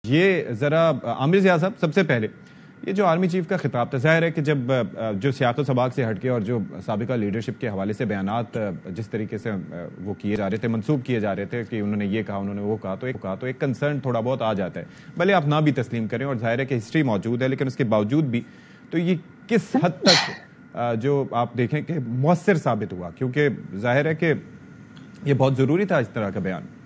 یہ ذرا عامر ضیاء صاحب سب سے پہلے یہ جو آرمی چیف کا خطاب تھا، ظاہر ہے کہ جب جو سیاق و سباق سے ہٹ کے اور جو سابقہ لیڈرشپ کے حوالے سے بیانات جس طریقے سے وہ کیے جا رہے تھے، منسوب کیے جا رہے تھے کہ انہوں نے یہ کہا، انہوں نے وہ کہا، تو ایک کنسرن تھوڑا بہت آ جاتا ہے، بھلے آپ نہ بھی تسلیم کریں، اور ظاہر ہے کہ ہسٹری موجود ہے، لیکن اس کے باوجود بھی تو یہ کس حد تک جو آپ دیکھیں کہ مؤثر ثابت ہوا، کیونکہ ظاہر ہے کہ یہ بہت ضروری تھا اس طرح کا بیان۔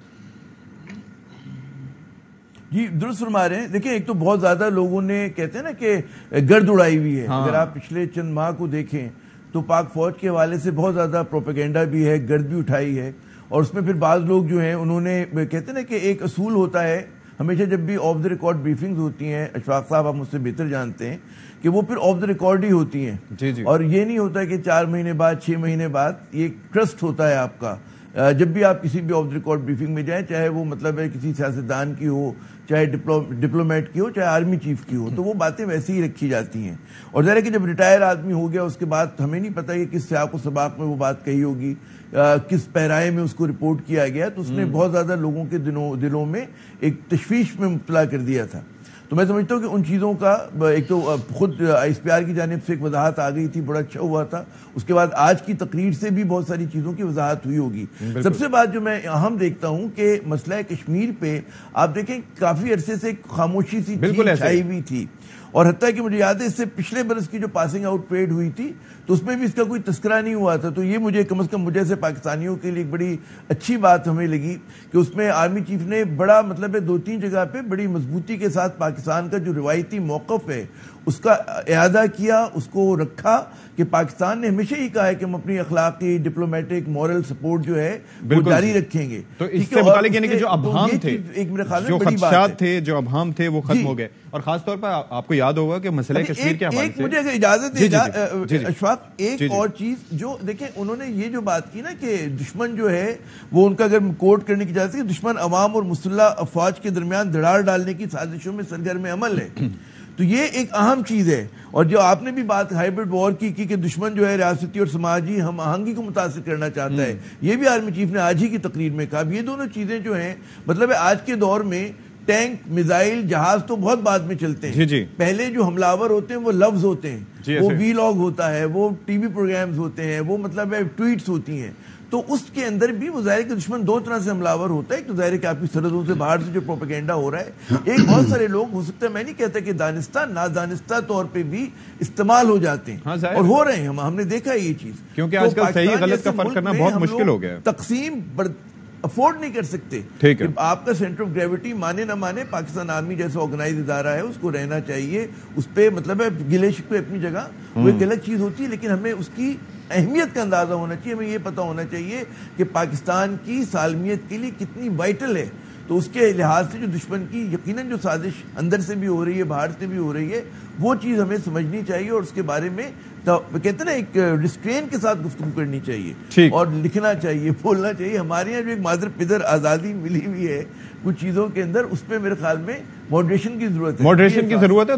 جی درست فرما رہے ہیں۔ دیکھیں ایک تو بہت زیادہ لوگوں نے کہتے ہیں نا کہ گرد اڑائی ہوئی ہے، اگر آپ پچھلے چند ماہ کو دیکھیں تو پاک فوج کے حوالے سے بہت زیادہ پروپیگنڈا بھی ہے، گرد بھی اٹھائی ہے، اور اس میں پھر بعض لوگ جو ہیں انہوں نے کہتے ہیں نا کہ ایک اصول ہوتا ہے ہمیشہ جب بھی آف دا ریکارڈ بریفنگز ہوتی ہیں، اشفاق صاحب آپ مجھ سے بہتر جانتے ہیں کہ وہ پھر آف دا ریکارڈ ہی ہوتی ہیں، اور یہ نہیں ہوتا کہ 4 مہینے بعد 6 مہینے بعد، یہ ٹرسٹ ہوتا ہے آپ کا۔ جب بھی آپ کسی بھی آف دا ریکارڈ بریفنگ میں جائیں، چاہے وہ مطلب ہے کسی سیاستدان کی ہو، چاہے ڈپلومیٹ کی ہو، چاہے آرمی چیف کی ہو، تو وہ باتیں ویسے ہی رکھی جاتی ہیں، اور ظاہر ہے کہ جب ریٹائر آدمی ہو گیا اس کے بعد ہمیں نہیں پتہ کہ کس سیاق و سباق میں وہ بات کہی ہوگی، کس پیرائے میں اس کو رپورٹ کیا گیا، تو اس نے بہت زیادہ لوگوں کے دلوں میں ایک تشویش میں مبتلا کر دیا تھا۔ تو میں سمجھتا ہوں کہ ان چیزوں کا ایک تو خود ISPR کی جانب سے ایک وضاحت آ گئی تھی، بڑا اچھا ہوا تھا، اس کے بعد آج کی تقریر سے بھی بہت ساری چیزوں کی وضاحت ہوئی ہوگی۔ سب سے بات جو میں اہم دیکھتا ہوں کہ مسئلہ کشمیر پہ آپ دیکھیں کافی عرصے سے خاموشی سی چھائی ہوئی تھی، اور حتیٰ کہ مجھے یاد ہے اس سے پچھلے برس کی جو پاسنگ آؤٹ پریڈ ہوئی تھی تو اس میں بھی اس کا کوئی تذکرہ نہیں ہوا تھا، تو یہ مجھے کم از کم مجھے سے پاکستانیوں کے لیے ایک بڑی اچھی بات ہمیں لگی کہ اس میں آرمی چیف نے بڑا مطلب 2-3 جگہ پہ بڑی مضبوطی کے ساتھ پاکستان کا جو روایتی موقف ہے اس کا اعادہ کیا، اس کو رکھا کہ پاکستان نے ہمیشہ ہی کہا ہے کہ ہم اپنی اخلاقی، ڈپلومیٹک، مورل سپورٹ جو ہے وہ جاری رکھیں گے۔ تو اس سے متعلق یعنی کہ جو ابہام تھے، جو خدشات تھے، جو ابہام تھے، وہ ختم ہو گئے، اور خاص طور پر آپ کو یاد ہوگا کہ مسئلہ کشمیر کے حوالے سے مجھے اگر اجازت دے اشفاق، ایک اور چیز جو دیکھیں انہوں نے یہ جو بات کی نا کہ دشمن جو ہے وہ ان کا اگر کوٹ کرنے کی اجازت ہے کہ دشمن عوام اور مسلح افواج کے درمیان دراڑ ڈالنے کی سازشوں میں سرگرم عمل ہے، تو یہ ایک اہم چیز ہے۔ اور جو آپ نے بھی بات ہائبرڈ وار کی کہ دشمن جو ہے ریاستی اور سماجی ہم آہنگی کو متاثر کرنا چاہتا ہے، یہ بھی آرمی چیف نے آج ہی کی تقریر میں کہا۔ یہ دونوں چیزیں جو ہیں مطلب ہے آج کے دور میں ٹینک، میزائل، جہاز تو بہت بعد میں چلتے ہیں، پہلے جو حملہ ور ہوتے ہیں وہ لفظ ہوتے ہیں، وہ وی لاگ ہوتا ہے، وہ ٹی وی پروگرامز ہوتے ہیں، وہ مطلب ہے ٹویٹس ہوتی ہیں، تو اس کے اندر بھی وہ ظاہر کہ دشمن 2 طرح سے حملہ ور ہوتا ہے۔ ایک تو ظاہر ہے کہ آپ کی سرحدوں سے باہر سے جو پروپیگنڈا ہو رہا ہے، ایک بہت سارے لوگ ہو سکتا ہے، میں نہیں کہتا کہ دانستہ نادانستہ طور پہ بھی استعمال ہو جاتے ہیں، اور ہو رہے ہیں، ہم نے دیکھا ہے یہ چیز، کیونکہ آج کل صحیح غلط کا فرق کرنا بہت مشکل ہو گیا ہے، تقسیم افورڈ نہیں کر سکتے۔ آپ کا سینٹر آف گریوٹی مانے نہ مانے، پاکستان آرمی جیسا آرگنائز ادارہ ہے، اس کو رہنا چاہیے، اس پہ مطلب ہے گلے شکوے اپنی جگہ وہ ایک الگ چیز ہوتی ہے، لیکن ہمیں اس کی اہمیت کا اندازہ ہونا چاہیے، ہمیں یہ پتہ ہونا چاہیے کہ پاکستان کی سالمیت کے لیے کتنی وائٹل ہے، تو اس کے لحاظ سے جو دشمن کی یقیناً جو سازش اندر سے بھی ہو رہی ہے، باہر سے بھی ہو رہی ہے، وہ چیز ہمیں سمجھنی چاہیے، اور اس کے بارے میں کہتے ہیں نا ایک ریسٹرین کے ساتھ گفتگو کرنی چاہیے، اور لکھنا چاہیے، بولنا چاہیے۔ ہمارے یہاں جو ایک مادر پدر آزادی ملی ہوئی ہے کچھ چیزوں کے اندر، اس پہ میرے خیال میں ماڈریشن کی ضرورت ہے۔